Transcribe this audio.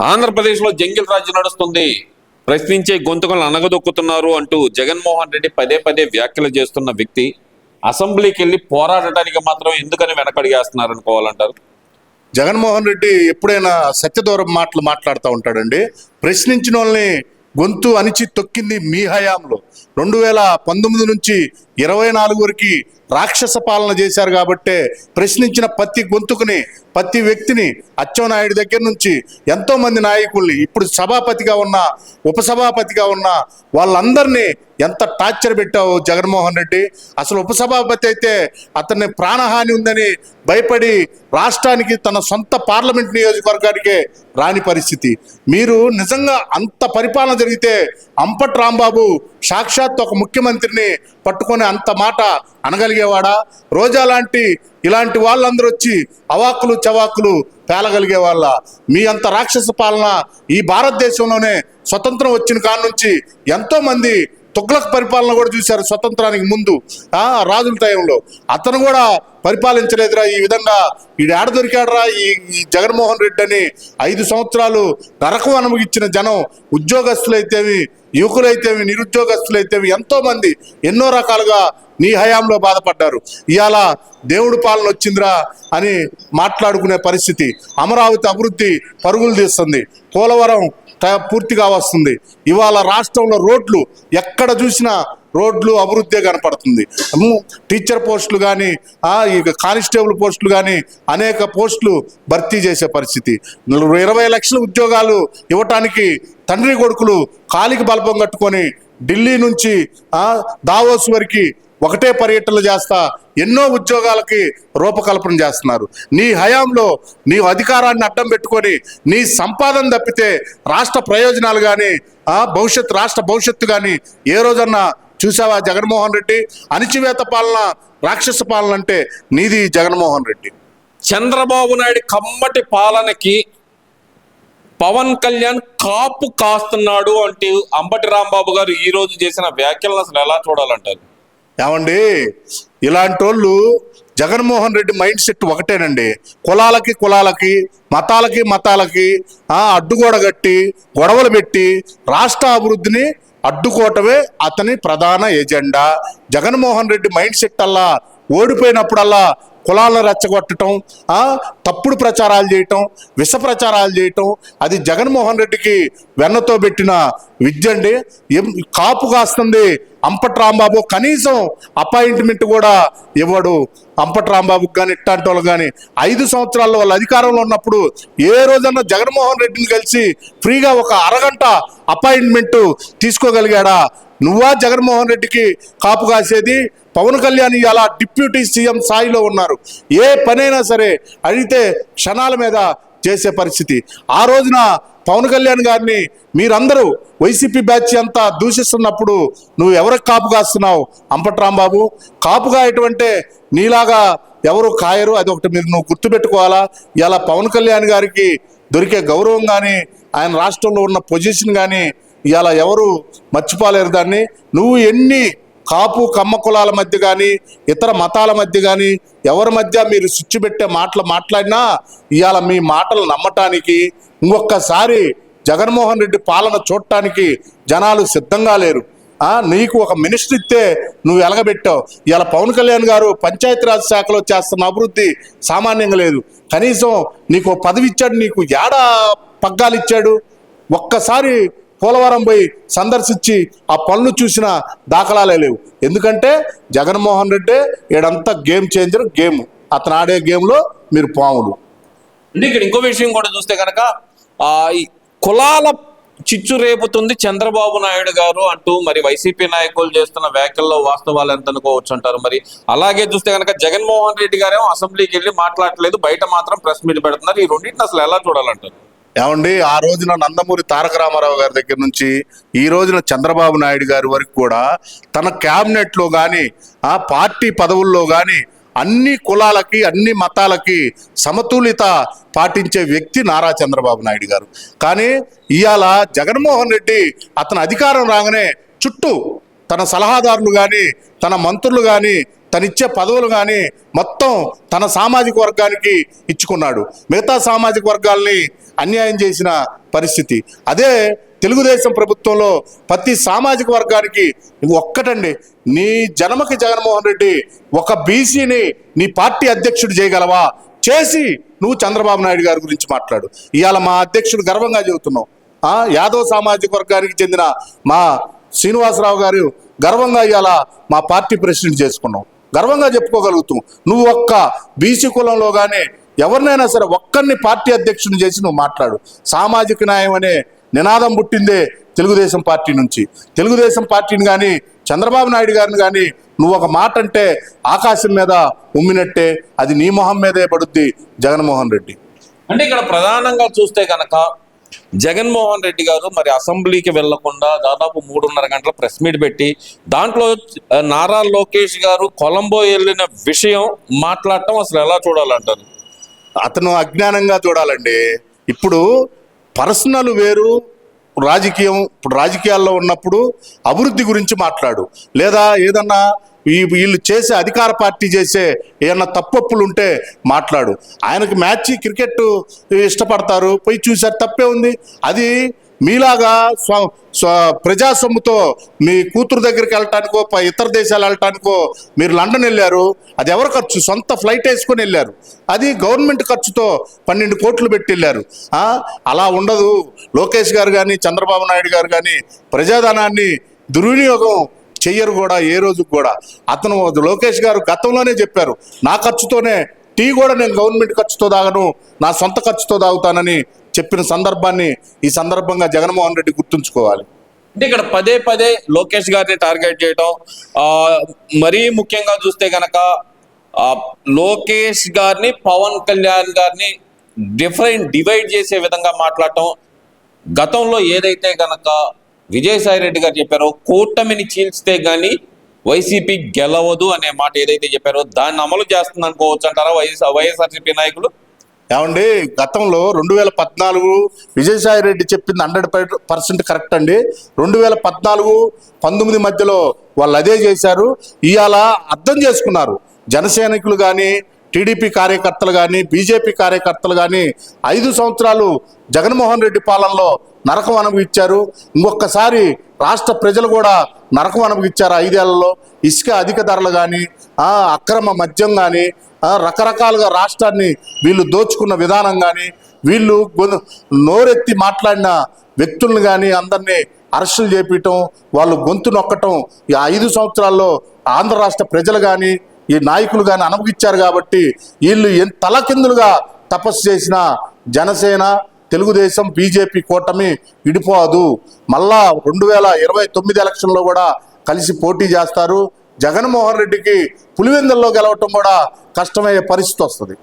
ఆంధ్రప్రదేశ్లో జంగిల్ రాజ్యం నడుస్తుంది, ప్రశ్నించే గొంతుకలను అనగదొక్కుతున్నారు అంటూ జగన్మోహన్ రెడ్డి పదే పదే వ్యాఖ్యలు చేస్తున్న వ్యక్తి అసెంబ్లీకి వెళ్ళి పోరాడటానికి మాత్రం ఎందుకని వెనకడిగేస్తున్నారు అనుకోవాలంటారు? జగన్మోహన్ రెడ్డి ఎప్పుడైనా సత్యదూరం మాటలు మాట్లాడుతూ ఉంటాడండి. ప్రశ్నించిన వాళ్ళని గొంతు అణిచి తొక్కింది మీ హయాంలో. 2019 నుంచి 24 వరకు రాక్షస పాలన చేశారు కాబట్టే ప్రశ్నించిన ప్రతి గొంతుకుని, ప్రతి వ్యక్తిని, అచ్చెన్నాయుడు దగ్గర నుంచి ఎంతోమంది నాయకుల్ని, ఇప్పుడు సభాపతిగా ఉన్న, ఉపసభాపతిగా ఉన్న వాళ్ళందరినీ ఎంత టార్చర్ పెట్టావు జగన్మోహన్ రెడ్డి. అసలు ఉపసభాపతి అయితే అతన్ని ప్రాణహాని ఉందని భయపడి రాష్ట్రానికి, తన సొంత పార్లమెంట్ నియోజకవర్గానికే రాని పరిస్థితి. మీరు నిజంగా అంత పరిపాలన జరిగితే అంపట్ రాంబాబు సాక్షాత్ ఒక ముఖ్యమంత్రిని పట్టుకొని అంత మాట అనగలిగేవాడా? రోజా లాంటి ఇలాంటి వాళ్ళందరూ వచ్చి అవాకులు చవాకులు పేలగలిగే వాళ్ళ? మీ అంత రాక్షస పాలన ఈ భారతదేశంలోనే స్వతంత్రం వచ్చిన కాడ నుంచి ఎంతోమంది తుగ్లక్ పరిపాలన కూడా చూశారు స్వతంత్రానికి ముందు, రాజుల టైంలో. అతను కూడా పరిపాలించలేదురా ఈ విధంగా. ఈడు ఏడ దొరికాడరా ఈ జగన్మోహన్ రెడ్డి అని 5 సంవత్సరాలు నరకం అనుభవించిన జనం, ఉద్యోగస్తులైతేవి, యువకులైతేవి, నిరుద్యోగస్తులైతేవి ఎంతోమంది ఎన్నో రకాలుగా నీ హయాంలో బాధపడ్డారు. ఇవాళ దేవుడు పాలన వచ్చిందిరా అని మాట్లాడుకునే పరిస్థితి. అమరావతి అభివృద్ధి పరుగులు తీస్తుంది, పోలవరం పూర్తిగా వస్తుంది. ఇవాళ రాష్ట్రంలో రోడ్లు ఎక్కడ చూసినా రోడ్లు అభివృద్ధి కనపడుతుంది. టీచర్ పోస్టులు కానీ, కానిస్టేబుల్ పోస్టులు కానీ అనేక పోస్టులు భర్తీ చేసే పరిస్థితి. 20 లక్షల ఉద్యోగాలు ఇవ్వటానికి తండ్రి కొడుకులు కాలికి బలపం కట్టుకొని ఢిల్లీ నుంచి దావోస్ వరకు ఒకటే పర్యటనలు చేస్తా ఎన్నో ఉద్యోగాలకి రూపకల్పన చేస్తున్నారు. నీ హయాంలో నీవు అధికారాన్ని అడ్డం పెట్టుకొని నీ సంపాదన తప్పితే రాష్ట్ర ప్రయోజనాలు కానీ, రాష్ట్ర భవిష్యత్తు కానీ ఏ రోజన్నా చూసావా జగన్మోహన్ రెడ్డి? అణిచివేత పాలన, రాక్షస పాలన అంటే నీది జగన్మోహన్ రెడ్డి. చంద్రబాబు నాయుడు కమ్మటి పాలనకి పవన్ కళ్యాణ్ కాపు కాస్తున్నాడు అంటే అంబటి రాంబాబు గారు ఈ రోజు చేసిన వ్యాఖ్యలను అసలు ఎలా చూడాలంటారు? ఏమండి, ఇలాంటి వాళ్ళు జగన్మోహన్ రెడ్డి మైండ్ సెట్ ఒకటేనండి. కులాలకి మతాలకి అడ్డుగోడ కట్టి గొడవలు పెట్టి రాష్ట్ర అభివృద్ధిని అడ్డుకోవటమే అతని ప్రధాన agenda. Jaganmohan Reddy mind set అల్లా ఓడిపోయినప్పుడల్లా కులాలను రెచ్చగొట్టడం, తప్పుడు ప్రచారాలు చేయటం, విష ప్రచారాలు చేయటం, అది జగన్మోహన్ రెడ్డికి వెన్నతో పెట్టిన విద్య అండి. కాపు కాస్తుంది అంపట్ రాంబాబు. కనీసం అపాయింట్మెంట్ కూడా ఇవ్వడు అంపట్ రాంబాబుకి కానీ, ఇట్లాంటి వాళ్ళు కానీ. 5 సంవత్సరాల్లో వాళ్ళు అధికారంలో ఉన్నప్పుడు ఏ రోజన్నా జగన్మోహన్ రెడ్డిని కలిసి ఫ్రీగా ఒక అరగంట అపాయింట్మెంట్ తీసుకోగలిగాడా? నువ్వా జగన్మోహన్ రెడ్డికి కాపు కాసేది? పవన్ కళ్యాణ్ ఇలా డిప్యూటీ సీఎం స్థాయిలో ఉన్నారు. ఏ పనైనా సరే అడిగితే క్షణాల మీద చేసే పరిస్థితి. ఆ రోజున పవన్ కళ్యాణ్ గారిని మీరందరూ వైసీపీ బ్యాచ్ అంతా దూషిస్తున్నప్పుడు నువ్వు ఎవరికి కాపు కాస్తున్నావు? అంపట్ రాంబాబు కాపు కాయటంటే నీలాగా ఎవరు కాయరు. అది ఒకటి మీరు నువ్వు గుర్తుపెట్టుకోవాలా. ఇలా పవన్ కళ్యాణ్ గారికి దొరికే గౌరవం కానీ, ఆయన రాష్ట్రంలో ఉన్న పొజిషన్ కానీ ఇలా ఎవరు మర్చిపోలేరు దాన్ని. నువ్వు ఎన్ని కాపు కమ్మ కులాల మధ్య కానీ, ఇతర మతాల మధ్య కానీ ఎవరి మధ్య మీరు స్విచ్ పెట్టే మాటలు మాట్లాడినా ఇవాళ మీ మాటలు నమ్మటానికి, ఇంకొకసారి జగన్మోహన్ రెడ్డి పాలన చూడటానికి జనాలు సిద్ధంగా లేరు. నీకు ఒక మినిస్టర్ ఇస్తే నువ్వు ఎలగబెట్టావు. ఇవాళ పవన్ కళ్యాణ్ గారు పంచాయతీరాజ్ శాఖలో చేస్తున్న అభివృద్ధి సామాన్యంగా లేదు. కనీసం నీకు పదవి ఇచ్చాడు, నీకు ఏడా పగ్గాలు ఇచ్చాడు? ఒక్కసారి పోలవరం పోయి సందర్శించి ఆ పనులు చూసిన దాఖలాలే లేవు. ఎందుకంటే జగన్మోహన్ రెడ్డి ఈడంతా గేమ్ చేంజర్. అతను ఆడే గేమ్లో మీరు పాములు. ఇక్కడ ఇంకో విషయం కూడా చూస్తే కనుక కులాల చిచ్చు రేపుతుంది చంద్రబాబు నాయుడు గారు అంటూ మరి వైసీపీ నాయకులు చేస్తున్న వ్యాఖ్యల్లో వాస్తవాలు ఎంత అనుకోవచ్చు అంటారు? మరి అలాగే చూస్తే కనుక జగన్మోహన్ రెడ్డి గారేమో అసెంబ్లీకి వెళ్ళి మాట్లాడలేదు, బయట మాత్రం ప్రెస్ మీట్ పెడుతున్నారు. ఈ రెండింటిని అసలు ఎలా చూడాలంటారు? ఏమండి, ఆ రోజున నందమూరి తారక రామారావు గారి దగ్గర నుంచి ఈ రోజున చంద్రబాబు నాయుడు గారి వరకు కూడా తన క్యాబినెట్లో కానీ, ఆ పార్టీ పదవుల్లో కానీ అన్ని కులాలకి, అన్ని మతాలకి సమతుల్యత పాటించే వ్యక్తి నారా చంద్రబాబు నాయుడు గారు. కానీ ఇవాళ జగన్మోహన్ రెడ్డి అతను అధికారం రాగానే చుట్టూ తన సలహాదారులు కానీ, తన మంత్రులు కానీ, తనిచ్చే పదవులు కానీ మొత్తం తన సామాజిక వర్గానికి ఇచ్చుకున్నాడు. మిగతా సామాజిక వర్గాల్ని అన్యాయం చేసిన పరిస్థితి. అదే తెలుగుదేశం ప్రభుత్వంలో ప్రతి సామాజిక వర్గానికి ఒక్కటండి, నీ జన్మకి జగన్మోహన్ రెడ్డి ఒక బీసీని నీ పార్టీ అధ్యక్షుడు చేయగలవా? చేసి నువ్వు చంద్రబాబు నాయుడు గారి గురించి మాట్లాడు. ఇవాళ మా అధ్యక్షుడు గర్వంగా చెబుతున్నాం. యాదవ్ సామాజిక వర్గానికి చెందిన మా శ్రీనివాసరావు గారు గర్వంగా ఇవాళ మా పార్టీ ప్రెసిడెంట్ చేసుకున్నాం, గర్వంగా చెప్పుకోగలుగుతాం. నువ్వు ఒక్క బీసీ కులంలో కానీ ఎవరినైనా సరే ఒక్కరిని పార్టీ అధ్యక్షుని చేసి నువ్వు మాట్లాడు. సామాజిక న్యాయం అనే నినాదం పుట్టిందే తెలుగుదేశం పార్టీ నుంచి. తెలుగుదేశం పార్టీని కానీ చంద్రబాబు నాయుడు గారిని కానీ నువ్వు ఒక మాట అంటే ఆకాశం మీద ఉమ్మినట్టే, అది నీ మొహం మీదే పడుద్ది జగన్మోహన్ రెడ్డి. అంటే ఇక్కడ ప్రధానంగా చూస్తే కనుక జగన్మోహన్ రెడ్డి గారు మరి అసెంబ్లీకి వెళ్లకుండా దాదాపు 3:30 గంటల ప్రెస్ మీట్ పెట్టి దాంట్లో నారా లోకేష్ గారు కొలంబో వెళ్ళిన విషయం మాట్లాడటం అసలు ఎలా చూడాలంటారు? అతను అజ్ఞానంగా చూడాలండి. ఇప్పుడు పర్సనల్ వేరు, రాజకీయం. ఇప్పుడు రాజకీయాల్లో ఉన్నప్పుడు అభివృద్ధి గురించి మాట్లాడు, లేదా ఏదన్నా వీళ్ళు చేసే అధికార పార్టీ చేసే ఏమన్నా తప్పొప్పులు ఉంటే మాట్లాడు. ఆయనకు మ్యాచ్ క్రికెట్ ఇష్టపడతారు, పోయి చూసారు, తప్పే ఉంది. అది మీలాగా ప్రజా సొమ్ముతో మీ కూతురు దగ్గరికి వెళ్ళటానికో ఇతర దేశాలు వెళ్ళటానికో మీరు లండన్ వెళ్ళారు, అది ఎవరు ఖర్చు? సొంత ఫ్లైట్ వేసుకొని వెళ్ళారు. అది గవర్నమెంట్ ఖర్చుతో 12 కోట్లు పెట్టి వెళ్ళారు. అలా ఉండదు. లోకేష్ గారు కానీ చంద్రబాబు నాయుడు గారు కానీ ప్రజాధనాన్ని దుర్వినియోగం చెయ్యరు కూడా, ఏ రోజు కూడా. అతను లోకేష్ గారు గతంలోనే చెప్పారు, నా ఖర్చుతోనే టీ కూడా నేను గవర్నమెంట్ ఖర్చుతో తాగను, నా సొంత ఖర్చుతో తాగుతానని చెప్పిన సందర్భాన్ని ఈ సందర్భంగా జగన్మోహన్ రెడ్డి గుర్తుంచుకోవాలి. అంటే ఇక్కడ పదే పదే లోకేష్ గారిని టార్గెట్ చేయటం, మరీ ముఖ్యంగా చూస్తే కనుక లోకేష్ గారిని పవన్ కళ్యాణ్ గారిని డివైడ్ చేసే విధంగా మాట్లాడటం. గతంలో ఏదైతే కనుక విజయసాయి రెడ్డి గారు చెప్పారో కూటమిని చీల్చితే గానీ వైసీపీ గెలవదు అనే మాట ఏదైతే చెప్పారో దాన్ని అమలు చేస్తుంది అనుకోవచ్చు అంటారా వైఎస్ఆర్సీపీ నాయకులు? ఏమండి, గతంలో 2014 విజయసాయి రెడ్డి చెప్పింది 100% కరెక్ట్ అండి. 2014-19 మధ్యలో వాళ్ళు అదే చేశారు. ఇవాళ అర్థం చేసుకున్నారు జనసైనికులు కానీ, టీడీపీ కార్యకర్తలు కానీ, బీజేపీ కార్యకర్తలు కానీ 5 సంవత్సరాలు జగన్మోహన్ రెడ్డి పాలనలో నరకం అనుభవించారు. ఇంకొకసారి రాష్ట్ర ప్రజలు కూడా నరకం అనుభవించారు 5 ఏళ్లలో. ఇసుక అధిక ధరలు కానీ, అక్రమ మద్యం కానీ, రకరకాలుగా రాష్ట్రాన్ని వీళ్ళు దోచుకున్న విధానం కానీ, వీళ్ళు నోరెత్తి మాట్లాడిన వ్యక్తులను కానీ అందరినీ అరెస్టులు చేపించటం, వాళ్ళు గొంతు నొక్కటం ఈ 5 సంవత్సరాల్లో ఆంధ్ర రాష్ట్ర ప్రజలు కానీ ఈ నాయకులు కానీ అనుభవించారు. కాబట్టి వీళ్ళు తలకిందులుగా తపస్సు చేసిన జనసేన, తెలుగుదేశం, బీజేపీ కూటమి విడిపోదు. మళ్ళా 2029 ఎలక్షన్లో కూడా కలిసి పోటీ చేస్తారు. జగన్మోహన్ రెడ్డికి పులివెందుల్లో గెలవటం కూడా కష్టమయ్యే పరిస్థితి వస్తుంది.